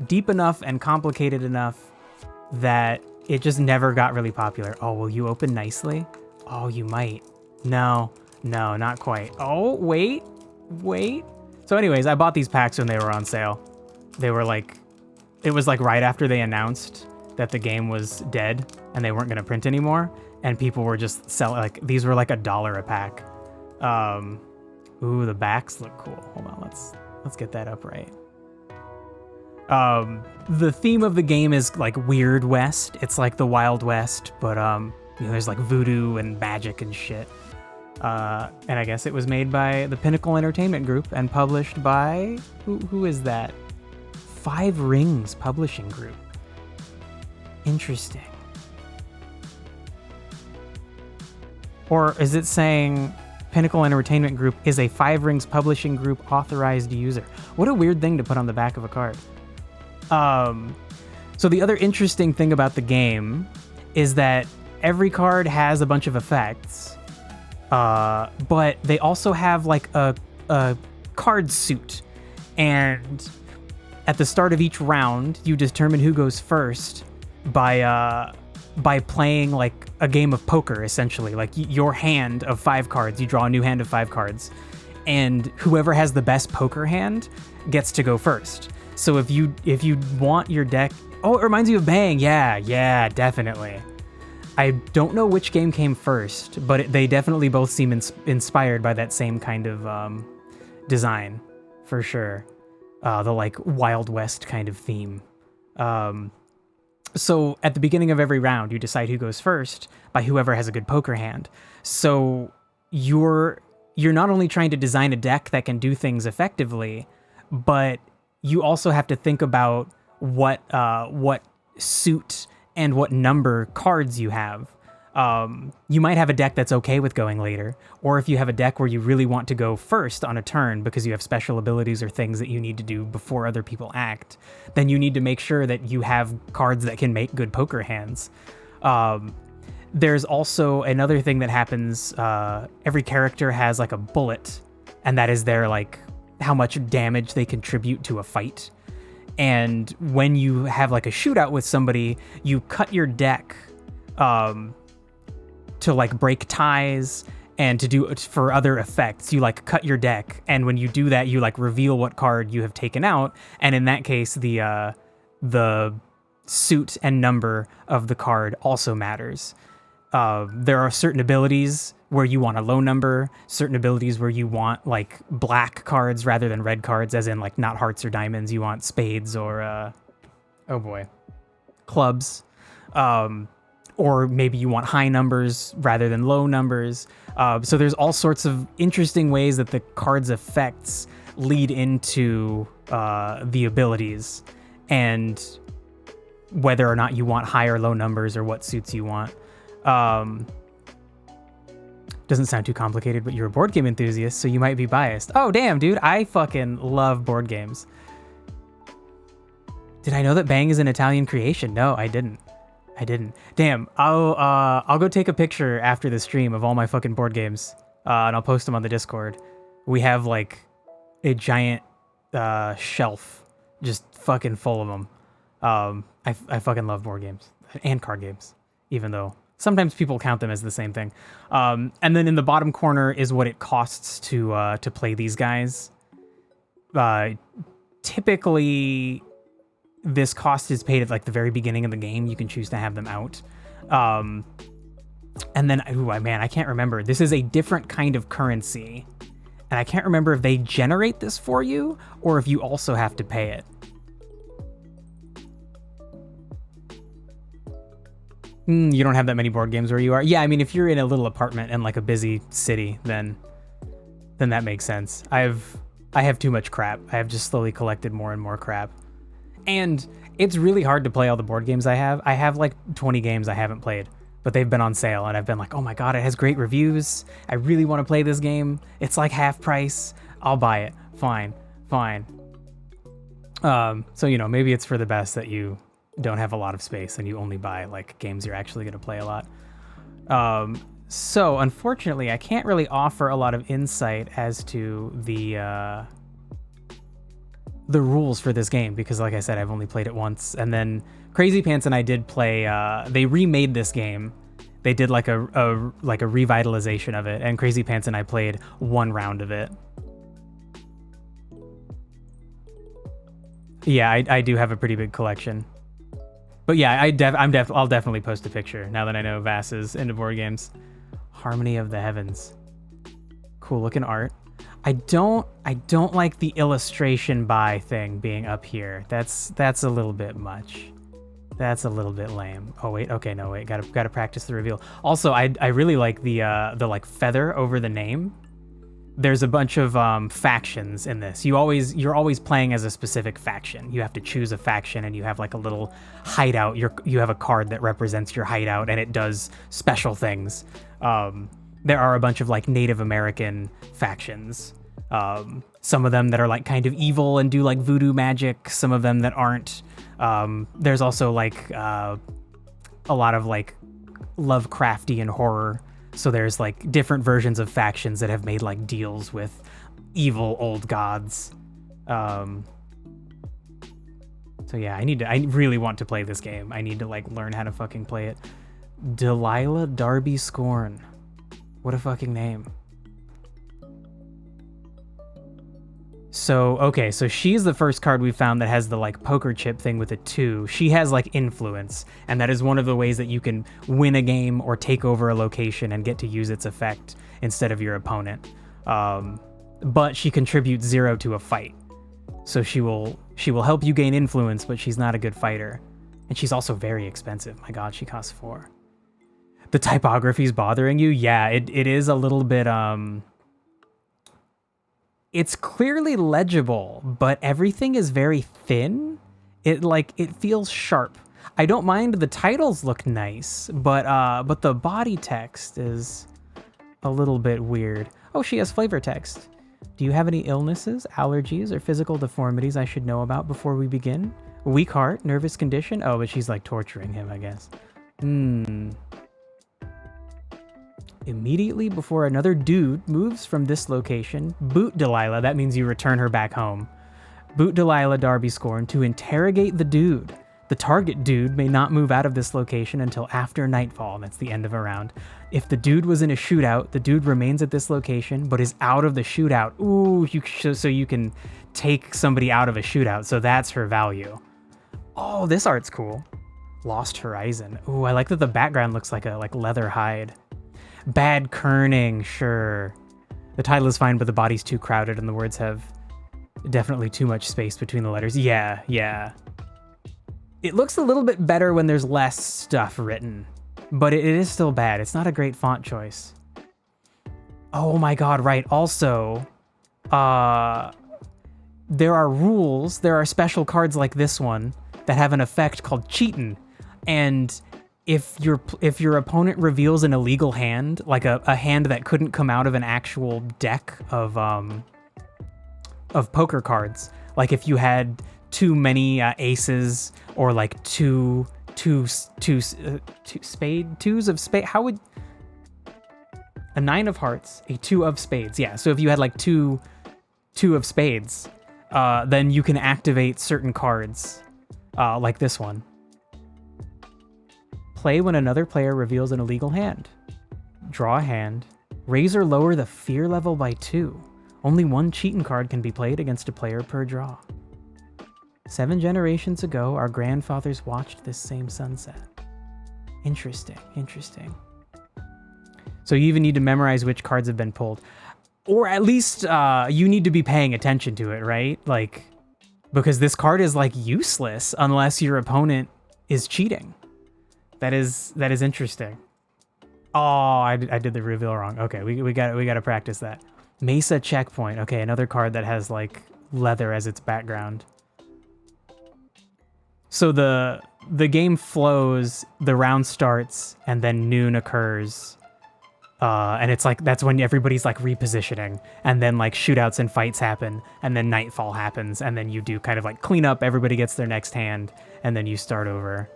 deep enough and complicated enough that it just never got really popular. Oh, will you open nicely? Oh, you might. No, not quite. Oh, wait. So anyways, I bought these packs when they were on sale. They were like, it was like right after they announced that the game was dead and they weren't going to print anymore. And people were just selling, like, these were like $1 a pack. Ooh, the backs look cool. Hold on, Let's get that up right. The theme of the game is like Weird West. It's like the Wild West, but there's like voodoo and magic and shit. And I guess it was made by the Pinnacle Entertainment Group and published by who is that? Five Rings Publishing Group. Interesting. Or is it saying Pinnacle Entertainment Group is a Five Rings Publishing Group authorized user? What a weird thing to put on the back of a card. So the other interesting thing about the game is that every card has a bunch of effects, but they also have like a card suit. And at the start of each round, you determine who goes first by playing like a game of poker, essentially. Like your hand of 5 cards, you draw a new hand of 5 cards, and whoever has the best poker hand gets to go first. So if you want your deck, oh, it reminds you of Bang. Yeah, definitely. I don't know which game came first, but they definitely both seem inspired by that same kind of design, for sure. The like Wild West kind of theme. So at the beginning of every round, you decide who goes first by whoever has a good poker hand. So you're not only trying to design a deck that can do things effectively, but you also have to think about what suit and what number cards you have. You might have a deck that's okay with going later, or if you have a deck where you really want to go first on a turn because you have special abilities or things that you need to do before other people act, then you need to make sure that you have cards that can make good poker hands. There's also another thing that happens. Every character has like a bullet, and that is their like how much damage they contribute to a fight. And when you have like a shootout with somebody, you cut your deck to like break ties and to do for other effects. You like cut your deck, and when you do that, you like reveal what card you have taken out, and in that case the suit and number of the card also matters. There are certain abilities where you want a low number, certain abilities where you want like black cards rather than red cards, as in like not hearts or diamonds. You want spades or clubs. Or maybe you want high numbers rather than low numbers. So there's all sorts of interesting ways that the card's effects lead into the abilities, and whether or not you want high or low numbers or what suits you want. Doesn't sound too complicated, but you're a board game enthusiast, so you might be biased. Oh, damn, dude. I fucking love board games. Did I know that Bang is an Italian creation? No, I didn't. Damn, I'll go take a picture after the stream of all my fucking board games, and I'll post them on the Discord. We have like a giant shelf just fucking full of them. I fucking love board games and card games, even though sometimes people count them as the same thing. And then in the bottom corner is what it costs to play these guys. Typically, this cost is paid at like the very beginning of the game. You can choose to have them out. And then, I can't remember. This is a different kind of currency. And I can't remember if they generate this for you or if you also have to pay it. You don't have that many board games where you are. Yeah, I mean, if you're in a little apartment in like a busy city, then that makes sense. I have too much crap. I have just slowly collected more and more crap. And it's really hard to play all the board games I have. I have like 20 games I haven't played, but they've been on sale, and I've been like, oh my god, it has great reviews. I really want to play this game. It's like half price. I'll buy it. Fine. So, maybe it's for the best that you don't have a lot of space and you only buy like games you're actually going to play a lot. So unfortunately, I can't really offer a lot of insight as to the rules for this game, because like I said, I've only played it once. And then Crazy Pants and I did play, they remade this game. They did like a revitalization of it, and Crazy Pants and I played one round of it. Yeah, I do have a pretty big collection. But yeah, I'll definitely post a picture now that I know Vass is into board games. Harmony of the Heavens. Cool looking art. I don't like the illustration by thing being up here. That's a little bit much. That's a little bit lame. Oh wait, okay, no wait, gotta practice the reveal. Also, I really like the like feather over the name. There's a bunch of factions in this. You're always playing as a specific faction. You have to choose a faction, and you have like a little hideout. You have a card that represents your hideout, and it does special things. There are a bunch of like Native American factions. Some of them that are like kind of evil and do like voodoo magic. Some of them that aren't. There's also like a lot of like Lovecraftian horror. So there's like different versions of factions that have made like deals with evil old gods. So yeah, I really want to play this game. I need to like learn how to fucking play it. Delilah Darby Scorn. What a fucking name. So, okay, so she's the first card we found that has the like poker chip thing with a 2. She has like influence, and that is one of the ways that you can win a game or take over a location and get to use its effect instead of your opponent. But she contributes 0 to a fight. So she will help you gain influence, but she's not a good fighter. And she's also very expensive. My god, she costs 4. The typography's bothering you? Yeah, it is a little bit it's clearly legible, but everything is very thin. It feels sharp. I don't mind the titles look nice, but the body text is a little bit weird. Oh, she has flavor text. Do you have any illnesses, allergies, or physical deformities I should know about before we begin? Weak heart, nervous condition? Oh, but she's like torturing him, I guess. Immediately before another dude moves from this location, boot Delilah, that means you return her back home. Boot Delilah Darby Scorn to interrogate the dude. The target dude may not move out of this location until after nightfall. That's the end of a round. If the dude was in a shootout, the dude remains at this location, but is out of the shootout. Ooh, so you can take somebody out of a shootout, so that's her value. Oh, this art's cool. Lost Horizon. Ooh, I like that the background looks like a leather hide. Bad kerning, sure. The title is fine, but the body's too crowded and the words have definitely too much space between the letters. Yeah. It looks a little bit better when there's less stuff written, but it is still bad. It's not a great font choice. Oh my god, right. Also, there are rules. There are special cards like this one that have an effect called cheatin', and if your opponent reveals an illegal hand, like a hand that couldn't come out of an actual deck of poker cards, like if you had too many aces or like twos of spade, how would a 9 of hearts, a 2 of spades? Yeah, so if you had like two of spades, then you can activate certain cards, like this one. Play when another player reveals an illegal hand. Draw a hand. Raise or lower the fear level by 2. Only 1 cheatin' card can be played against a player per draw. 7 generations ago, our grandfathers watched this same sunset. Interesting. So you even need to memorize which cards have been pulled. Or at least you need to be paying attention to it, right? Like, because this card is like useless unless your opponent is cheating. That is interesting. Oh, I did the reveal wrong. Okay, we got to practice that. Mesa Checkpoint. Okay, another card that has like leather as its background. So the game flows, the round starts, and then noon occurs. And it's like that's when everybody's like repositioning, and then like shootouts and fights happen, and then nightfall happens, and then you do kind of like clean up, everybody gets their next hand, and then you start over.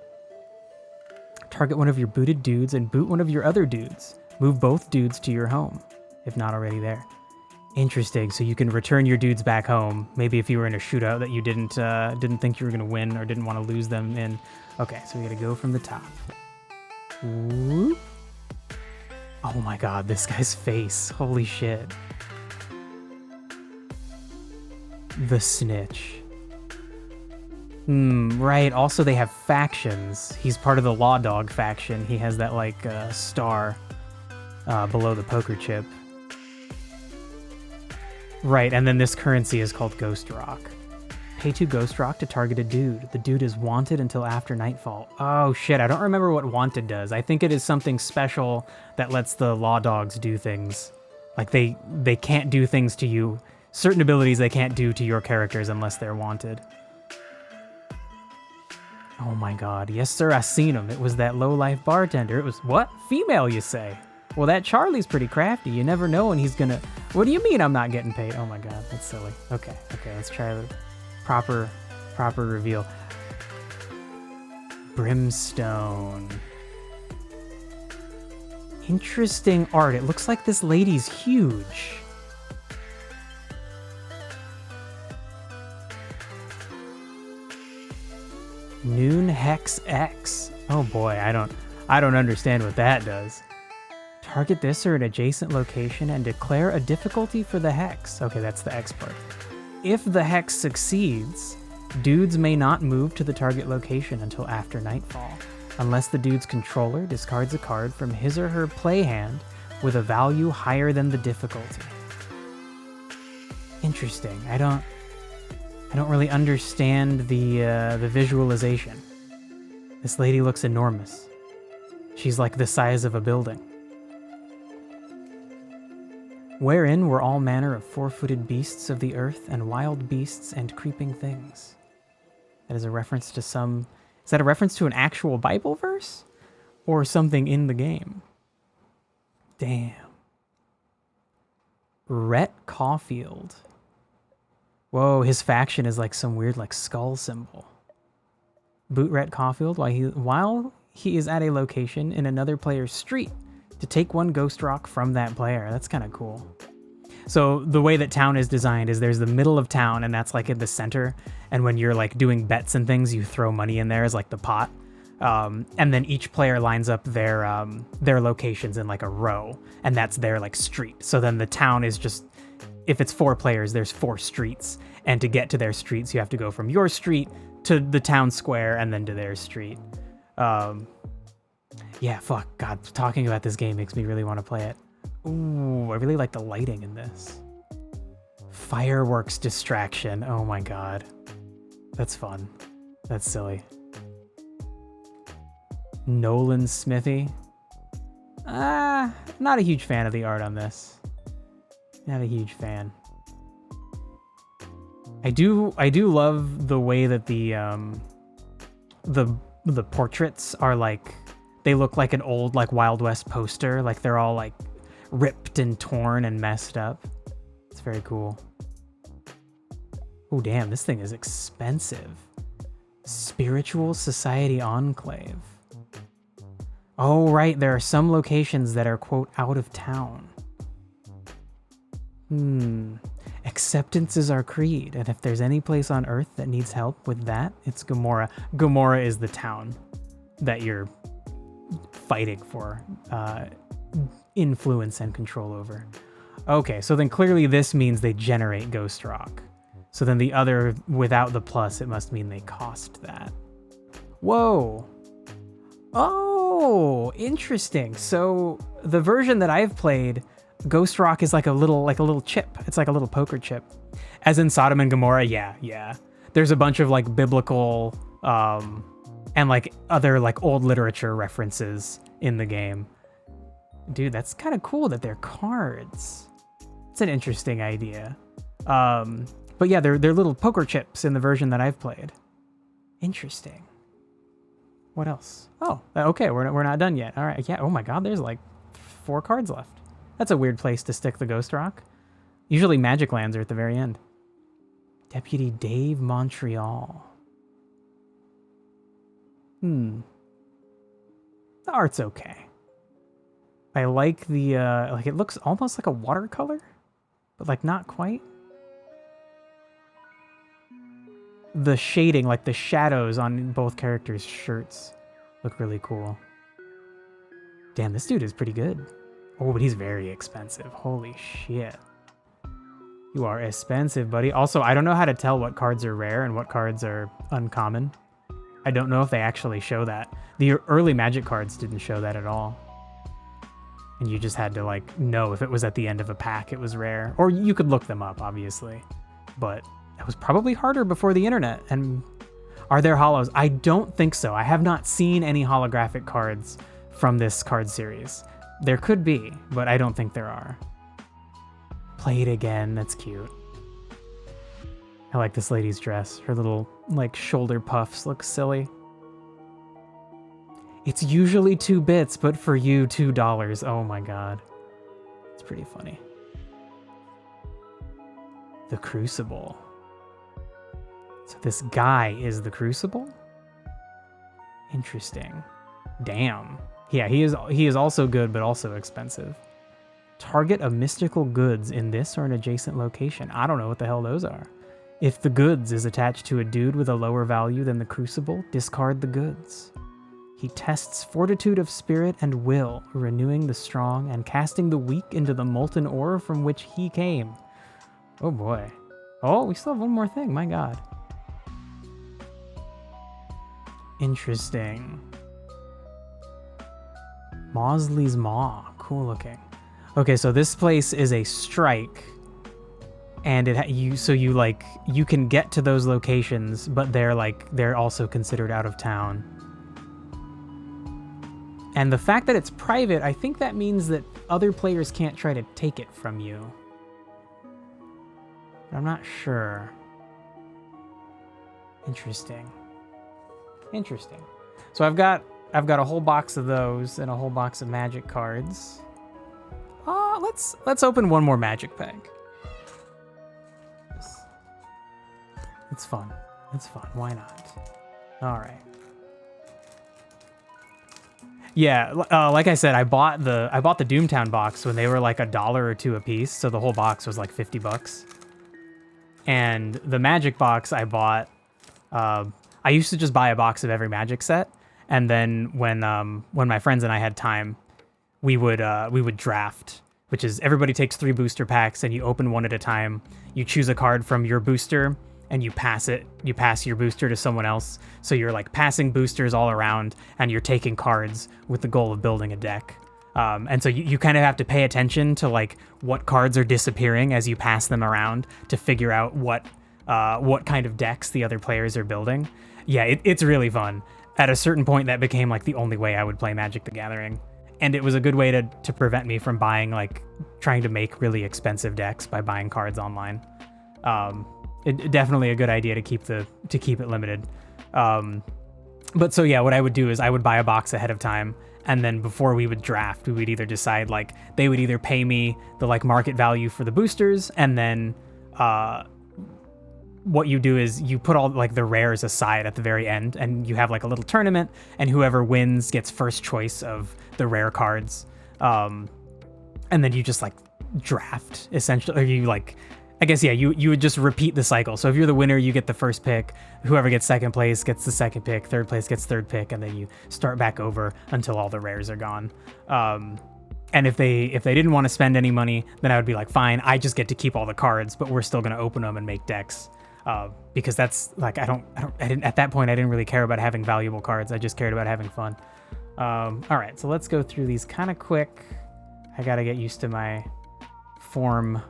Target one of your booted dudes and boot one of your other dudes. Move both dudes to your home, if not already there. Interesting. So you can return your dudes back home. Maybe if you were in a shootout that you didn't think you were gonna win or didn't want to lose them in. Okay, so we gotta go from the top. Whoop. Oh my god, this guy's face. Holy shit. The Snitch. Right. Also, they have factions. He's part of the Law Dog faction. He has that, like, star below the poker chip. Right, and then this currency is called Ghost Rock. Pay 2 Ghost Rock to target a dude. The dude is wanted until after nightfall. Oh shit, I don't remember what wanted does. I think it is something special that lets the law dogs do things. Like they can't do things to you. Certain abilities they can't do to your characters unless they're wanted. Oh my god, yes sir, I seen him. It was that low-life bartender. It was, what? Female, you say? Well, that Charlie's pretty crafty. You never know when he's gonna... What do you mean I'm not getting paid? Oh my god, that's silly. Okay, let's try the proper reveal. Brimstone. Interesting art. It looks like this lady's huge. Noon Hex X. Oh boy, I don't understand what that does. Target this or an adjacent location and declare a difficulty for the hex. Okay, that's the X part. If the hex succeeds, dudes may not move to the target location until after nightfall, unless the dude's controller discards a card from his or her play hand with a value higher than the difficulty. Interesting. I don't really understand the visualization. This lady looks enormous. She's like the size of a building. Wherein were all manner of four-footed beasts of the earth and wild beasts and creeping things. That is a reference to some... Is that a reference to an actual Bible verse? Or something in the game? Damn. Rhett Caulfield. Whoa, his faction is like some weird like skull symbol. Boot Rhett Caulfield while he is at a location in another player's street to take 1 Ghost Rock from that player. That's kind of cool. So the way that town is designed is there's the middle of town and that's like in the center. And when you're like doing bets and things, you throw money in there as like the pot. And then each player lines up their locations in like a row and that's their like street. So then the town is just, if it's 4 players, there's 4 streets. And to get to their streets, you have to go from your street to the town square and then to their street. Yeah, fuck, God, talking about this game makes me really want to play it. Ooh, I really like the lighting in this. Fireworks distraction, oh my god. That's fun. That's silly. Nolan Smithy. Not a huge fan of the art on this. Not a huge fan. I do love the way that the portraits are like, they look like an old like Wild West poster, like they're all like ripped and torn and messed up. It's very cool. Oh damn, this thing is expensive. Spiritual Society Enclave. Oh right, there are some locations that are quote out of town. Acceptance is our creed, and if there's any place on Earth that needs help with that, it's Gomorrah. Gomorrah is the town that you're fighting for influence and control over. Okay, so then clearly this means they generate Ghost Rock. So then the other, without the plus, it must mean they cost that. Whoa. Oh, interesting. So the version that I've played, Ghost Rock is like a little chip. It's like a little poker chip. As in Sodom and Gomorrah, yeah. There's a bunch of like biblical and like other like old literature references in the game. Dude, that's kind of cool that they're cards. It's an interesting idea. But yeah, they're little poker chips in the version that I've played. Interesting. What else? Oh, okay, we're not done yet. All right, yeah. Oh my God, there's like 4 cards left. That's a weird place to stick the Ghost Rock. Usually Magic lands are at the very end. Deputy Dave Montreal. The art's okay. I like the, like it looks almost like a watercolor, but like not quite. The shading, like the shadows on both characters' shirts look really cool. Damn, this dude is pretty good. Oh, but he's very expensive. Holy shit. You are expensive, buddy. Also, I don't know how to tell what cards are rare and what cards are uncommon. I don't know if they actually show that. The early Magic cards didn't show that at all. and you just had to like know if it was at the end of a pack it was rare, or you could look them up obviously, but it was probably harder before the internet. And are there holos? I don't think so. I have not seen any holographic cards from this card series. There could be, but I don't think there are. Play it again, that's cute. I like this lady's dress. Her little like shoulder puffs look silly. It's usually 2 bits, but for you, $2. Oh my god. It's pretty funny. The Crucible. So this guy is the Crucible? Interesting. Damn. Yeah, he is also good, but also expensive. Target of mystical goods in this or an adjacent location. I don't know what the hell those are. If the goods is attached to a dude with a lower value than the Crucible, discard the goods. He tests fortitude of spirit and will, renewing the strong and casting the weak into the molten ore from which he came. Oh boy. Oh, we still have one more thing, my god. Interesting. Mausley's Maw, cool looking. Okay, so this place is a strike, and you can get to those locations, but they're also considered out of town. And the fact that it's private, I think that means that other players can't try to take it from you. But I'm not sure. Interesting. Interesting. So I've got a whole box of those and a whole box of magic cards. Let's open one more magic pack. It's fun. It's fun. Why not? All right. Yeah, like I said, I bought the Doomtown box when they were like $1 or $2 a piece, so the whole box was like $50. And the Magic box I bought, I used to just buy a box of every Magic set, and then when my friends and I had time, we would draft, which is everybody takes 3 booster packs and you open one at a time. You choose a card from your booster and you pass your booster to someone else. So you're like passing boosters all around and you're taking cards with the goal of building a deck. And so you kind of have to pay attention to like what cards are disappearing as you pass them around to figure out what kind of decks the other players are building. Yeah, it's really fun. At a certain point, that became like the only way I would play Magic the Gathering. And it was a good way to prevent me from trying to make really expensive decks by buying cards online. Definitely a good idea to keep it limited. But so yeah, what I would do is I would buy a box ahead of time, and then before we would draft, we would either decide like they would either pay me the like market value for the boosters, and then what you do is you put all like the rares aside at the very end, and you have like a little tournament, and whoever wins gets first choice of the rare cards. And then you just like draft essentially, or you like, I guess, yeah, you would just repeat the cycle. So if you're the winner, you get the first pick, whoever gets second place gets the second pick, third place gets third pick, and then you start back over until all the rares are gone. And if they didn't want to spend any money, then I would be like, fine, I just get to keep all the cards, but we're still going to open them and make decks. Because that's like, I didn't at that point, I didn't really care about having valuable cards. I just cared about having fun. All right, so let's go through these kind of quick. I got to get used to my form,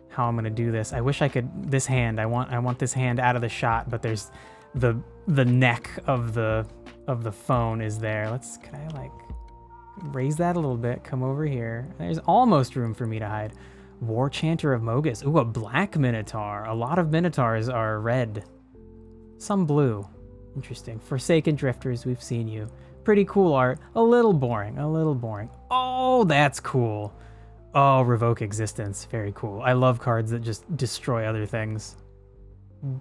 how I'm going to do this. I wish I could, this hand, I want this hand out of the shot, but there's the neck of the phone is there. Can I like raise that a little bit? Come over here. There's almost room for me to hide. War Chanter of Mogus. Ooh, a black Minotaur. A lot of Minotaurs are red. Some blue. Interesting. Forsaken Drifters, we've seen you. Pretty cool art. A little boring. Oh, that's cool. Oh, Revoke Existence. Very cool. I love cards that just destroy other things.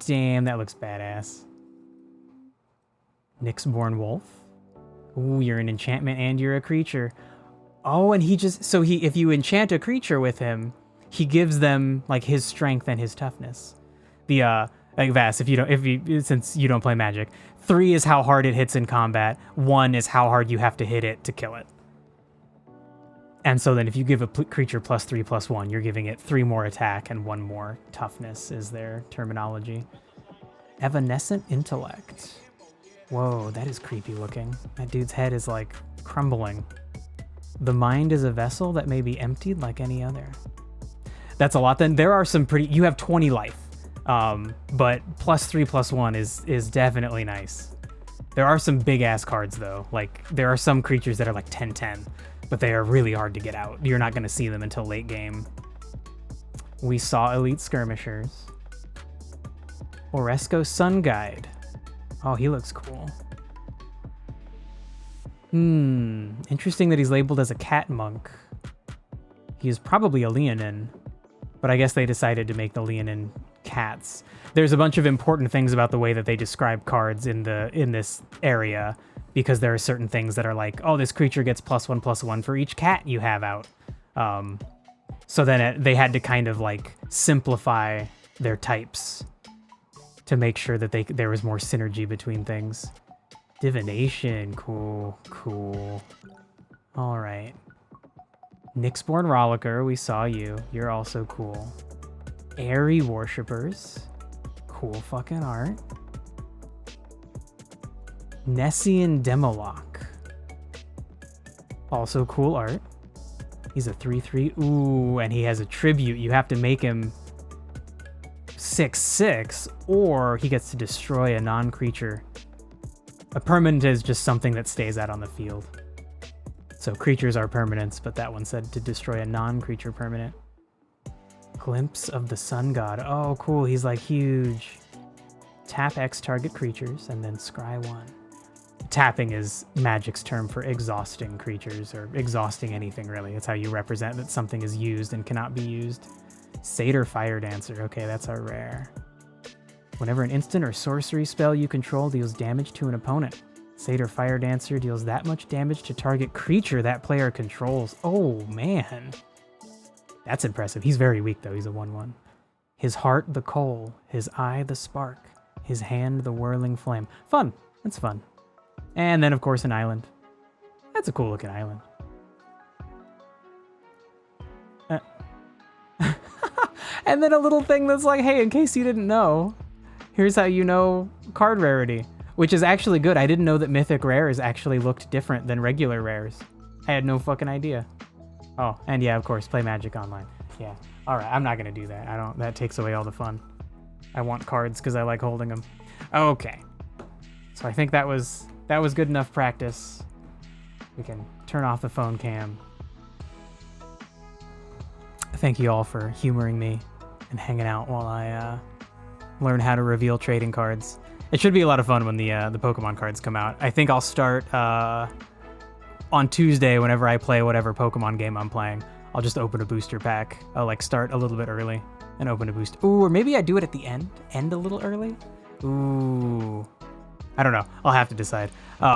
Damn, that looks badass. Nyxborn Wolf. Ooh, you're an enchantment and you're a creature. Oh, and if you enchant a creature with him, he gives them like his strength and his toughness. Like Vass, since you don't play Magic, 3 is how hard it hits in combat. 1 is how hard you have to hit it to kill it. And so then if you give a creature +3/+1, you're giving it 3 more attack and 1 more toughness is their terminology. Evanescent Intellect. Whoa, that is creepy looking. That dude's head is like crumbling. The mind is a vessel that may be emptied like any other. That's a lot then. There are some pretty... You have 20 life. But +3/+1 is definitely nice. There are some big-ass cards, though. Like, there are some creatures that are like 10/10, but they are really hard to get out. You're not going to see them until late game. We saw Elite Skirmishers. Oresco Sun Guide. Oh, he looks cool. Interesting that he's labeled as a cat monk. He is probably a Leonin, but I guess they decided to make the Leonin cats. There's a bunch of important things about the way that they describe cards in this area, because there are certain things that are like, oh, this creature gets +1/+1 for each cat you have out. So then they had to kind of like simplify their types to make sure that there was more synergy between things. Divination, cool. All right. Nyxborn Rollicker, we saw you. You're also cool. Airy Worshippers, cool fucking art. Nessian Demoloch, also cool art. He's a 3/3. Ooh, and he has a tribute. You have to make him 6/6, or he gets to destroy a non-creature. A permanent is just something that stays out on the field. So creatures are permanents, but that one said to destroy a non-creature permanent. Glimpse of the Sun God. Oh, cool. He's like huge. Tap X target creatures, and then scry 1. Tapping is Magic's term for exhausting creatures, or exhausting anything, really. It's how you represent that something is used and cannot be used. Satyr Fire Dancer. Okay, that's our rare. Whenever an instant or sorcery spell you control deals damage to an opponent, Satyr Fire Dancer deals that much damage to target creature that player controls. Oh, man. That's impressive. He's very weak, though. He's a 1/1. His heart, the coal. His eye, the spark. His hand, the whirling flame. Fun. That's fun. And then, of course, an island. That's a cool-looking island. And then a little thing that's like, hey, in case you didn't know, here's how you know card rarity, which is actually good. I didn't know that mythic rares actually looked different than regular rares. I had no fucking idea. Oh, and yeah, of course, play Magic Online. Yeah. All right, I'm not going to do that. That takes away all the fun. I want cards because I like holding them. Okay. So I think that was good enough practice. We can turn off the phone cam. Thank you all for humoring me and hanging out while I learn how to reveal trading cards. It should be a lot of fun when the Pokemon cards come out. I think I'll start on Tuesday whenever I play whatever Pokemon game I'm playing. I'll just open a booster pack. I'll like start a little bit early and open a booster. Ooh, or maybe I do it at the end a little early. Ooh, I don't know. I'll have to decide.